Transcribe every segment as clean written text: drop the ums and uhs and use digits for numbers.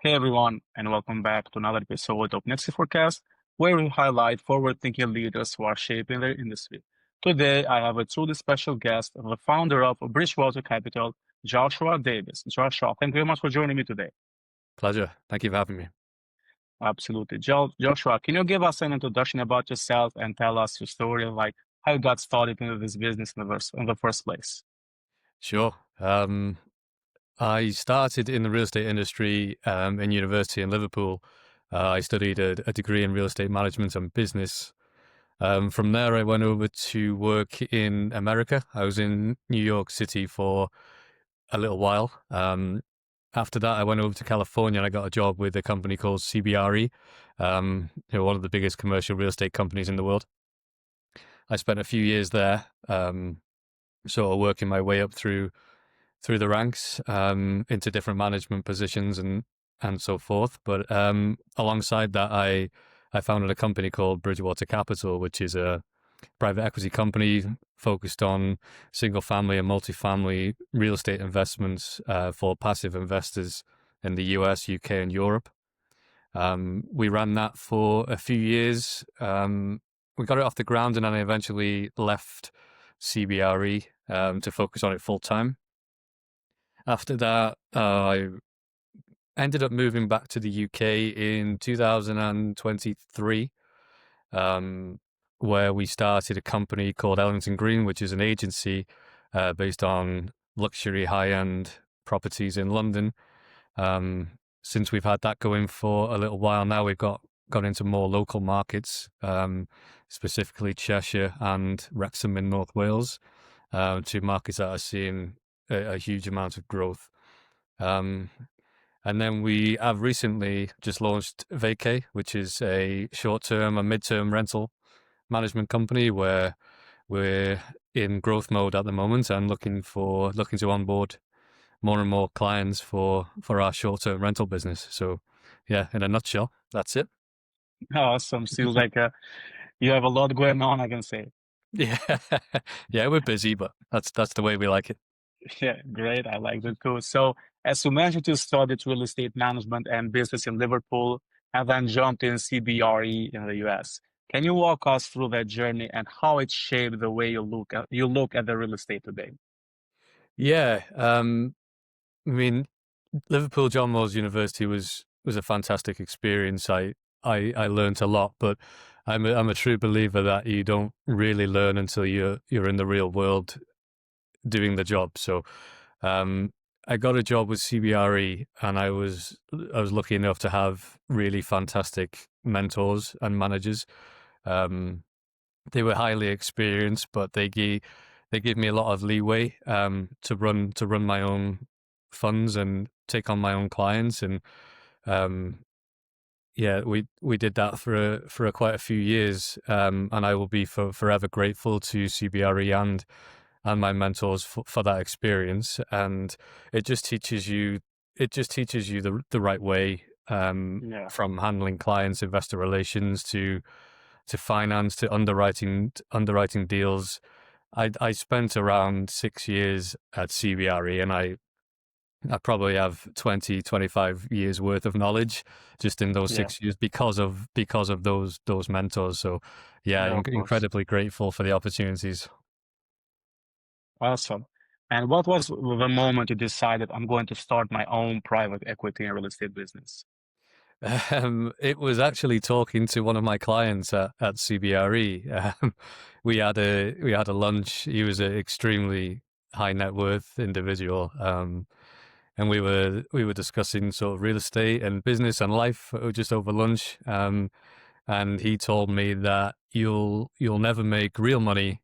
Hey everyone, and welcome back to another episode of Nexiphor Cast, where we highlight forward-thinking leaders who are shaping their industry. Today, I have a truly special guest, the founder of Bridgewater Capital, Joshua Davies. Joshua, thank you very much for joining me today. Pleasure. Thank you for having me. Absolutely. Joshua, can you give us an introduction about yourself and tell us your story, like how you got started into this business in the first place? Sure. I started in the real estate industry in university in Liverpool. I studied a degree in real estate management and business. From there, I went over to work in America. I was in New York City for a little while. After that, I went over to California and I got a job with a company called CBRE, who are one of the biggest commercial real estate companies in the world. I spent a few years there, sort of working my way up through the ranks into different management positions and so forth. But alongside that, I founded a company called Bridgewater Capital, which is a private equity company focused on single family and multifamily real estate investments for passive investors in the US, UK, and Europe. We ran that for a few years. We got it off the ground, and then I eventually left CBRE to focus on it full time. After that, I ended up moving back to the UK in 2023, where we started a company called Ellington Green, which is an agency based on luxury high-end properties in London. Since we've had that going for a little while now, we've gone into more local markets, specifically Cheshire and Wrexham in North Wales, two markets that are seeing a huge amount of growth. And then we have recently just launched Vacay, which is a short-term and mid-term rental management company where we're in growth mode at the moment and looking to onboard more and more clients for our short-term rental business. So yeah, in a nutshell, that's it. Awesome. Seems like you have a lot going on, I can say. Yeah. Yeah, we're busy, but that's the way we like it. Yeah, great. I like that too. So, as you mentioned, you studied real estate management and business in Liverpool and then jumped in CBRE in the US. Can you walk us through that journey and how it shaped the way you look at the real estate today? Yeah. I mean, Liverpool John Moores University was a fantastic experience. I learned a lot, but I'm a true believer that you don't really learn until you're in the real world doing the job. So I got a job with CBRE, and I was lucky enough to have really fantastic mentors and managers. They were highly experienced, but they gave me a lot of leeway to run my own funds and take on my own clients. And yeah, we did that for quite a few years, and I will be forever grateful to CBRE and my mentors for that experience. And it just teaches you the right way, Yeah. from handling clients, investor relations to finance to underwriting deals. I spent around 6 years at CBRE, and I probably have 25 years worth of knowledge just in those Yeah. 6 years because of those mentors. So yeah, Yeah, of course. incredibly grateful for the opportunities. Awesome. And what was the moment you decided I'm going to start my own private equity and real estate business? It was actually talking to one of my clients at CBRE. We had a lunch. He was an extremely high net worth individual, and we were discussing sort of real estate and business and life just over lunch. And he told me that you'll never make real money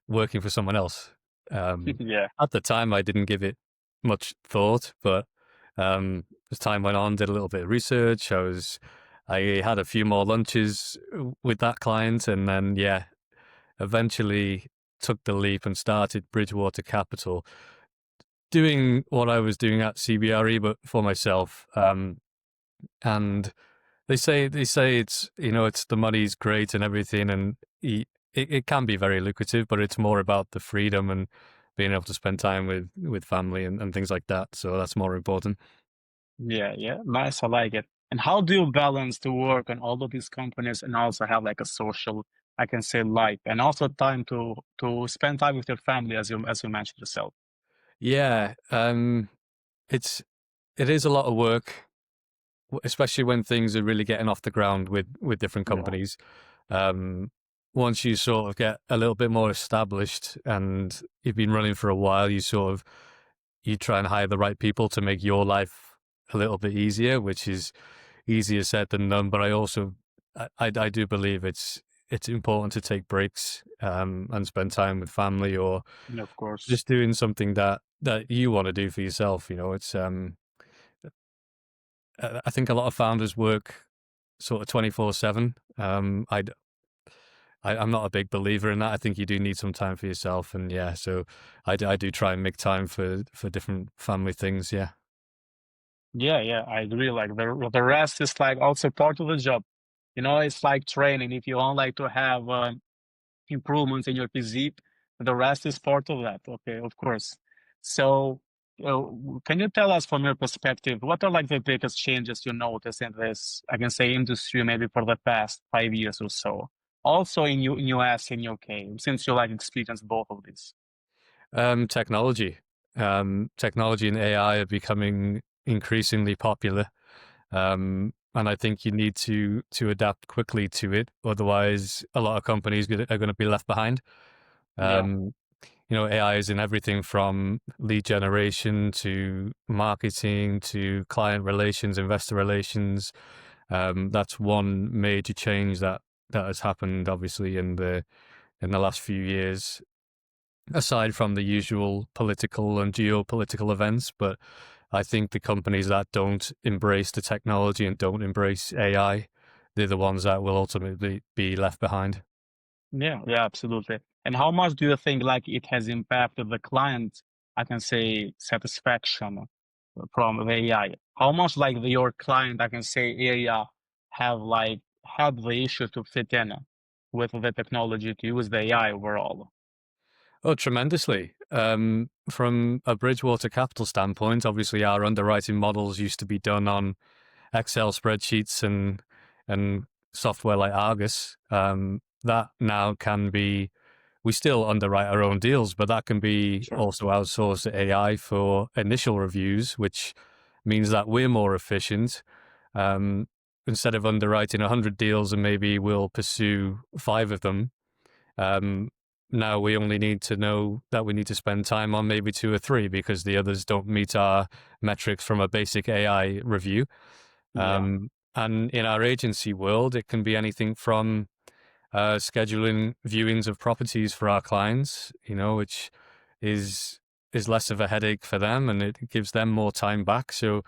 working for someone else. Yeah. At the time, I didn't give it much thought, but as time went on, did a little bit of research. I had a few more lunches with that client, and then yeah, eventually took the leap and started Bridgewater Capital, doing what I was doing at CBRE, but for myself. And they say it's it's the money's great and everything, and it can be very lucrative, but it's more about the freedom and being able to spend time with family and things like that. So that's more important. Yeah, yeah, nice. I like it. And how do you balance to work on all of these companies and also have like a social, I can say, life and also time to spend time with your family as you mentioned yourself? Yeah, it's it is a lot of work, especially when things are really getting off the ground with different Yeah, companies. Um, Once you sort of get a little bit more established and you've been running for a while, you try and hire the right people to make your life a little bit easier, which is easier said than done. But I do believe it's important to take breaks and spend time with family or yeah, of course. just doing something that you want to do for yourself. You know, it's I think a lot of founders work sort of 24/7. I'm not a big believer in that. I think you do need some time for yourself, and yeah, so I do try and make time for different family things. Yeah. Yeah, yeah, I agree. Like the rest is like also part of the job. It's like training. If you want like to have improvements in your physique, the rest is part of that. Okay, of course. So, can you tell us from your perspective, what are like the biggest changes you notice in this, I can say, industry maybe for the past 5 years or so? Also in US, in UK, since you like experienced both of these. Technology, technology and AI are becoming increasingly popular, and I think you need to adapt quickly to it. Otherwise, a lot of companies are going to be left behind. Yeah, Um, AI is in everything from lead generation to marketing to client relations, investor relations. That's one major change that has happened, obviously, in the last few years, aside from the usual political and geopolitical events. But I think the companies that don't embrace the technology and don't embrace AI, they're the ones that will ultimately be left behind. yeah, yeah, absolutely. And how much do you think like it has impacted the client, I can say, satisfaction from the AI? How much like your client, I can say, area have like had the issue to fit in with the technology to use the AI overall? Oh, tremendously. From a Bridgewater Capital standpoint, obviously our underwriting models used to be done on Excel spreadsheets and software like Argus. That now can be, we still underwrite our own deals, but that can be Sure. also outsourced to AI for initial reviews, which means that we're more efficient. Um, Instead of underwriting 100 deals and maybe we'll pursue five of them, um, now we only need to know that we need to spend time on maybe two or three because the others don't meet our metrics from a basic AI review. Yeah. And in our agency world, it can be anything from scheduling viewings of properties for our clients, which is is less of a headache for them, and it gives them more time back. So,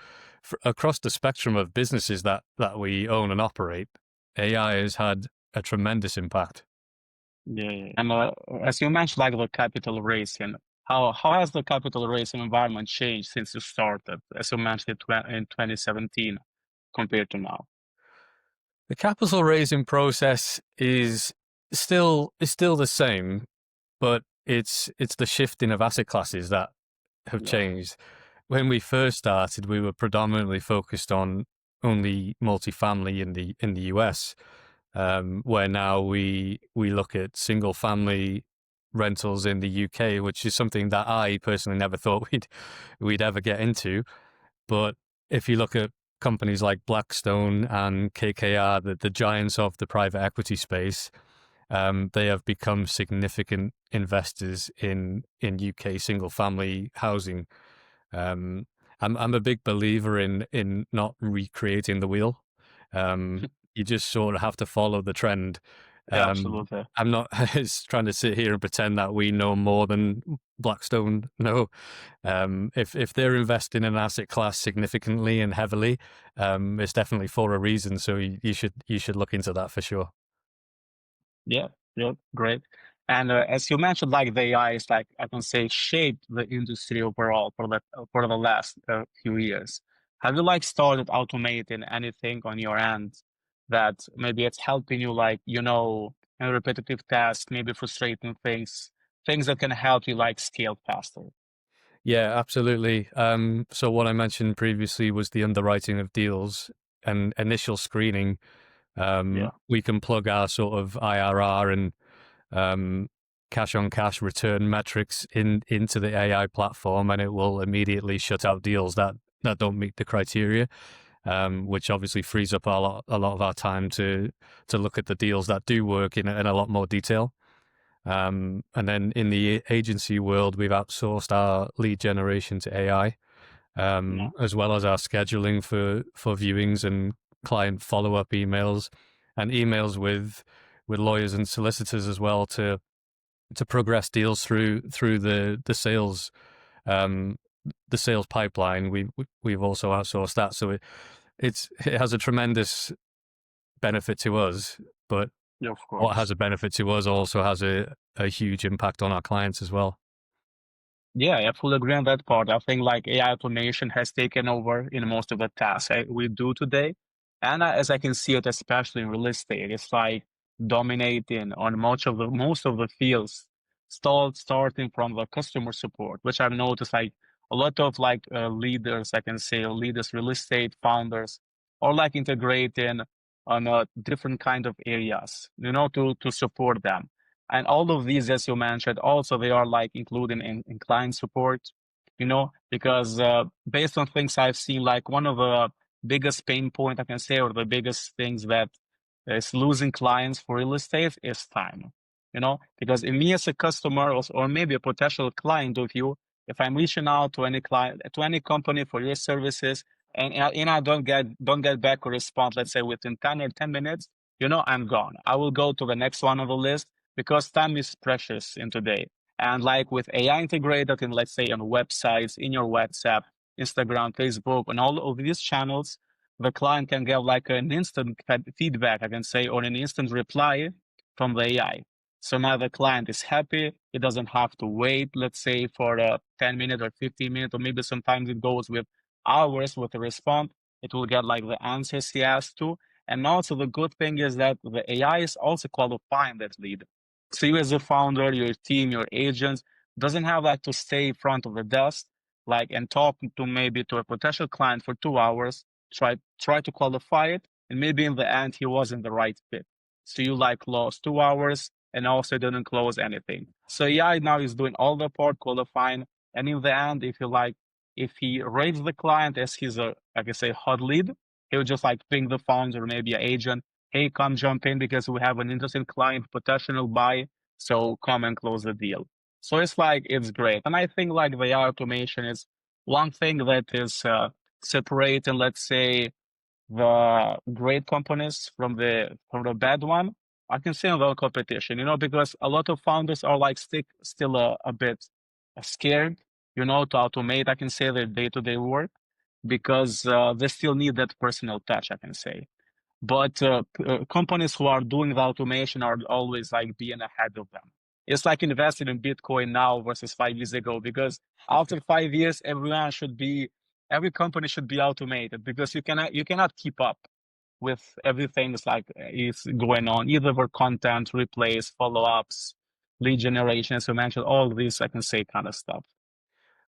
across the spectrum of businesses that we own and operate, AI has had a tremendous impact. Yeah, yeah. And as you mentioned, like the capital raising, how has the capital raising environment changed since you started, as you mentioned in 2017 compared to now? The capital raising process is still the same, but it's the shifting of asset classes that have Yeah, changed. When we first started, we were predominantly focused on only multifamily in the US, where now we look at single family rentals in the UK, which is something that I personally never thought we'd ever get into. But if you look at companies like Blackstone and KKR, the giants of the private equity space, they have become significant investors in UK single family housing. um, I'm a big believer in not recreating the wheel. You just sort of have to follow the trend. yeah, Um, absolutely. I'm not trying to sit here and pretend that we know more than Blackstone. No, if they're investing in an asset class significantly and heavily, it's definitely for a reason. So you should look into that for sure. Yeah, yeah, great. And as you mentioned, like the AI is like I can say shaped the industry overall for the last few years. Have you like started automating anything on your end that maybe it's helping you like in repetitive tasks, maybe frustrating things that can help you like scale faster? Yeah, absolutely. So what I mentioned previously was the underwriting of deals and initial screening. Yeah, We can plug our sort of IRR and cash on cash return metrics into the AI platform, and it will immediately shut out deals that don't meet the criteria, which obviously frees up a lot of our time to look at the deals that do work in a lot more detail. And then in the agency world, we've outsourced our lead generation to AI, yeah, as well as our scheduling for viewings and client follow-up emails and emails with lawyers and solicitors as well to progress deals through um, the sales pipeline. We've also outsourced that, so it has a tremendous benefit to us, but yeah, of what has course. a benefit to us also has a huge impact on our clients as well. Yeah, I fully agree on that part. I think like AI automation has taken over in most of the tasks we do today. And as I can see it, especially in real estate, it's like dominating on most of the fields, starting from the customer support, which I've noticed like a lot of like leaders, I can say, or leaders, real estate founders, or like integrating on different kind of areas, to support them. And all of these, as you mentioned, also they are like including in client support, because based on things I've seen, like one of the biggest pain point I can say, or the biggest things that is losing clients for real estate is time, because in me as a customer or maybe a potential client of you, if I'm reaching out to any client, to any company for your services, and I don't get back a response, let's say within 10 or 10 minutes, I'm gone. I will go to the next one on the list because time is precious in today. And like with AI integrated in, let's say, on websites, in your WhatsApp, Instagram, Facebook, and all of these channels, the client can get like an instant feedback, I can say, or an instant reply from the AI. So now the client is happy. He doesn't have to wait, let's say, for 10 minutes or 15 minutes, or maybe sometimes it goes with hours with a response. It will get like the answers he asked to. And also the good thing is that the AI is also qualifying that lead. So you as a founder, your team, your agents doesn't have like to stay in front of the desk, like and talk to maybe to a potential client for 2 hours, try to qualify it, and maybe in the end he wasn't the right fit. So you like lost 2 hours and also didn't close anything. So AI now is doing all the part qualifying, and in the end, if he rates the client as he's a, like I say, hot lead, he'll just like ping the founder or maybe an agent, hey, come jump in because we have an interesting client potential buy, so come and close the deal. So it's like it's great, and I think like the AI automation is one thing that is separating, let's say, the great companies from the bad one. I can say in the competition, because a lot of founders are like still a bit scared, to automate. I can say their day-to-day work because they still need that personal touch, I can say. But companies who are doing the automation are always like being ahead of them. It's like investing in Bitcoin now versus 5 years ago, because after 5 years, every company should be automated because you cannot keep up with everything that's like is going on, either for content, replays, follow-ups, lead generation, as you mentioned, all these I can say kind of stuff.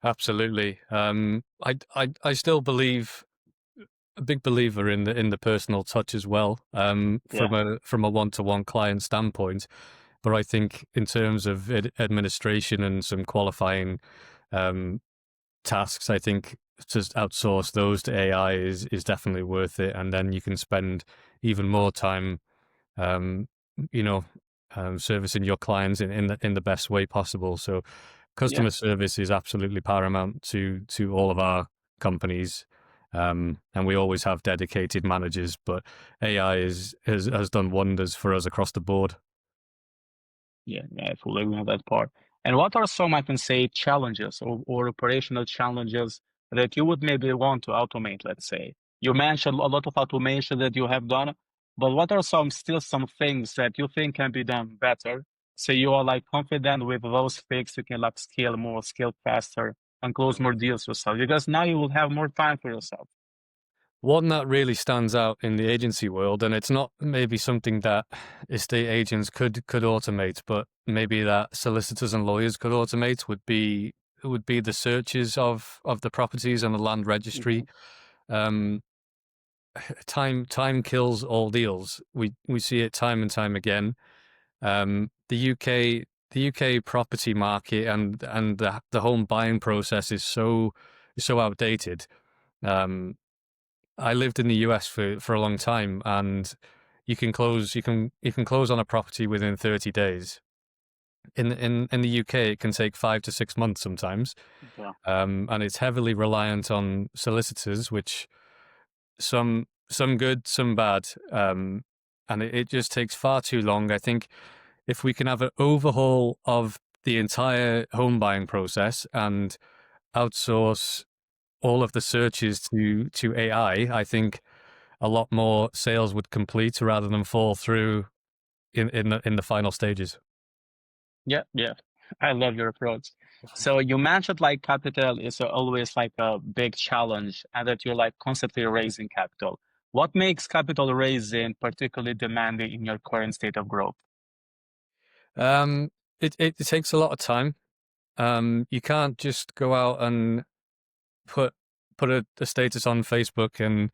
Absolutely. I still believe a big believer in the personal touch as well, Yeah, from a one-to-one client standpoint. But I think in terms of administration and some qualifying um, tasks, I think just outsource those to AI is definitely worth it, and then you can spend even more time, um, you know, servicing your clients in the best way possible. So yeah. customer service is absolutely paramount to all of our companies. And we always have dedicated managers, but AI has done wonders for us across the board. Yeah, yeah, I fully agree on that part. And what are some, I can say, challenges or operational challenges that you would maybe want to automate, let's say? You mentioned a lot of automation that you have done, but what are some things that you think can be done better? So you are like confident with those fixes, you can like scale more, scale faster, and close more deals yourself, because now you will have more time for yourself. One that really stands out in the agency world, and it's not maybe something that estate agents could automate, but maybe that solicitors and lawyers could automate, would be would be the searches of the properties and the land registry. Hmm. Um, time kills all deals. We see it time and time again. The UK property market and the home buying process is so outdated. I lived in the US for a long time, and you can close on a property within 30 days. In the UK, it can take 5 to 6 months sometimes, Yeah, and it's heavily reliant on solicitors, which some good, some bad, and it just takes far too long. I think if we can have an overhaul of the entire home buying process and outsource all of the searches to AI, I think a lot more sales would complete rather than fall through in the final stages. yeah, yeah. I love your approach. So you mentioned like capital is always like a big challenge and that you're like constantly raising capital. What makes capital raising particularly demanding in your current state of growth? Um, it takes a lot of time. You can't just go out and put a status on Facebook and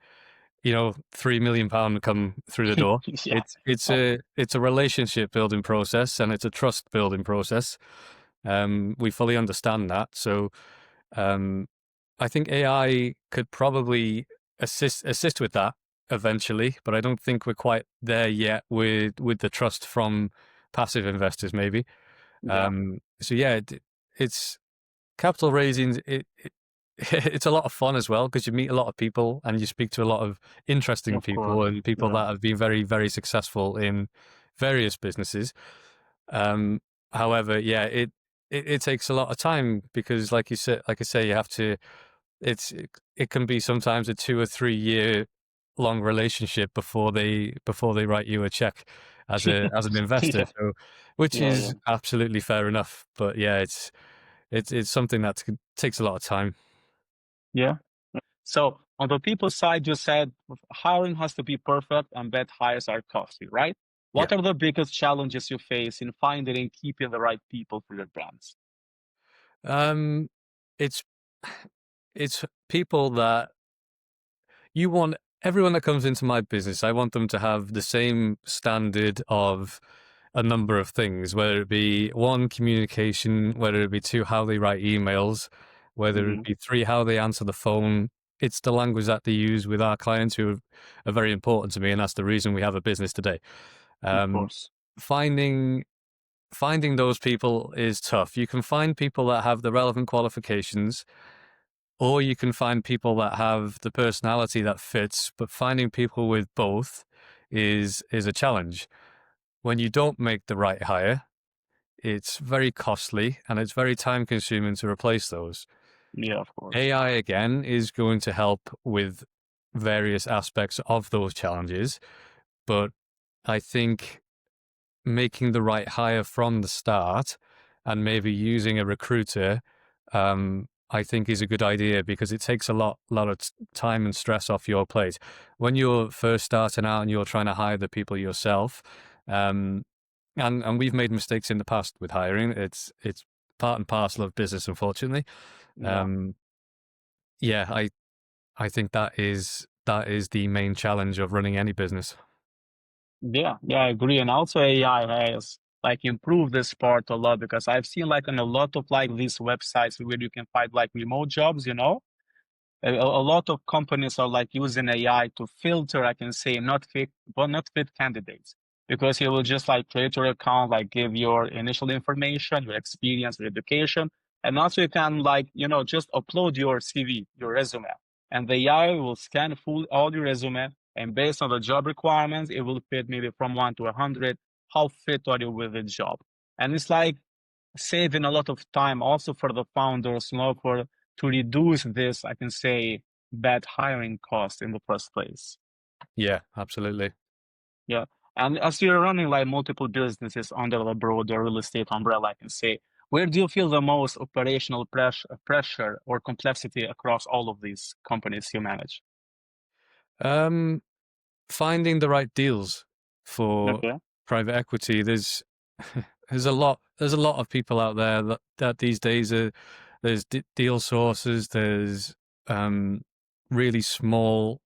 £3 million come through the door. Yeah. It's a relationship building process, and it's a trust building process. We fully understand that. So um, I think AI could probably assist with that eventually, but I don't think we're quite there yet with the trust from passive investors, maybe. Yeah, So yeah, it's capital raising. It's a lot of fun as well because you meet a lot of people and you speak to a lot of interesting of course. people and people Yeah. that have been very, very successful in various businesses. Um, However, yeah, it takes a lot of time because, like I say, you have to. It can be sometimes a 2 or 3 year long relationship before they write you a check as an investor. Yeah, So, which yeah, yeah. is absolutely fair enough. But yeah, it's something that takes a lot of time. Yeah. So on the people side, you said hiring has to be perfect and bad hires are costly, right? Yeah. What are the biggest challenges you face in finding and keeping the right people for your brands? Um, it's it's people that you want. Everyone that comes into my business, I want them to have the same standard of a number of things, whether it be one, communication, whether it be two, how they write emails, whether Hmm. it be three, how they answer the phone. It's the language that they use with our clients who are very important to me, and that's the reason we have a business today. Of Um, course. finding finding those people is tough. You can find people that have the relevant qualifications, or you can find people that have the personality that fits, but finding people with both is a challenge. When you don't make the right hire, it's very costly and it's very time consuming to replace those. Yeah, of course. AI again is going to help with various aspects of those challenges, but I think making the right hire from the start and maybe using a recruiter, I think is a good idea because it takes a lot of time and stress off your plate. When you're first starting out and you're trying to hire the people yourself, um, and we've made mistakes in the past with hiring. It's part and parcel of business, unfortunately. Yeah. Um, yeah, I think that is the main challenge of running any business. Yeah, yeah, I agree. And also AI has like improved this part a lot because I've seen like on a lot of like these websites where you can find like remote jobs, a lot of companies are like using AI to filter, I can say, not fit candidates because he will just like create your account, like give your initial information, your experience, your education, and also you can like, just upload your CV, your resume, and the AI will scan full all your resume, and based on the job requirements, it will fit maybe from 1 to 100. How fit are you with the job? And it's like saving a lot of time also for the founders, for to reduce this, I can say, bad hiring cost in the first place. Yeah, absolutely. Yeah. And as you're running like multiple businesses under the broader real estate umbrella, I can say, where do you feel the most operational pressure or complexity across all of these companies you manage? Um, Finding the right deals for Okay. private equity. There's there's a lot of people out there that these days there's deal sources, there's really small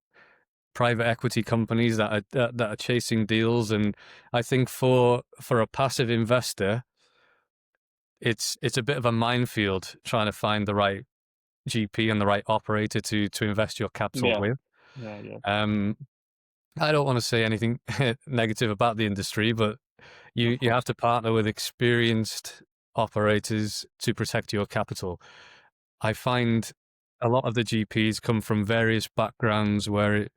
private equity companies that are chasing deals, and I think for a passive investor, it's a bit of a minefield trying to find the right GP and the right operator to invest your capital Yeah, with. yeah. I don't want to say anything negative about the industry, but Of you have course. to partner with experienced operators to protect your capital. I find a lot of the GPs come from various backgrounds where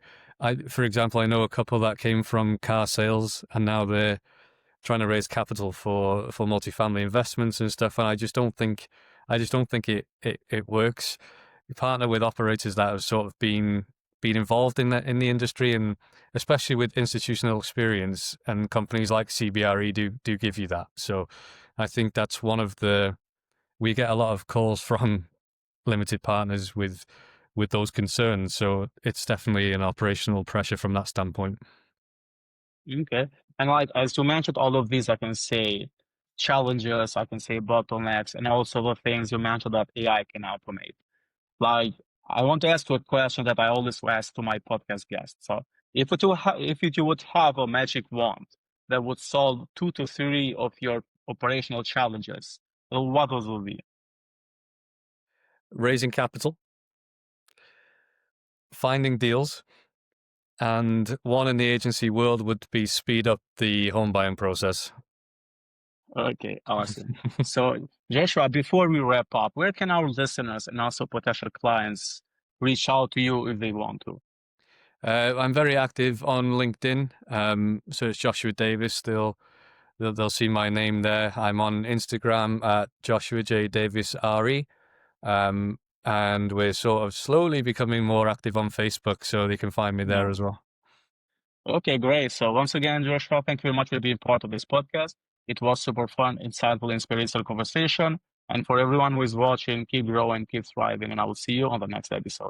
for example, I know a couple that came from car sales and now they're trying to raise capital for multifamily investments and stuff. And I just don't think it works. You partner with operators that have sort of been involved in the industry, and especially with institutional experience, and companies like CBRE do give you that. So I think that's one of we get a lot of calls from limited partners with those concerns. So it's definitely an operational pressure from that standpoint. Okay. And like as you mentioned, all of these I can say challenges, I can say bottlenecks, and also the things you mentioned that AI can automate. Like I want to ask you a question that I always ask to my podcast guests. So if you would have a magic wand that would solve 2 to 3 of your operational challenges, what those would be? Raising capital, finding deals, and one in the agency world would be speed up the home buying process. Okay, awesome. So, Joshua, before we wrap up, where can our listeners and also potential clients reach out to you if they want to? I'm very active on LinkedIn. So it's Joshua Davies. They'll see my name there. I'm on Instagram at Joshua J Davies RE. And we're sort of slowly becoming more active on Facebook, so they can find me there as well. Okay, great. So once again, Joshua, thank you very much for being part of this podcast. It was super fun, insightful, inspirational conversation. And for everyone who is watching, keep growing, keep thriving, and I will see you on the next episode.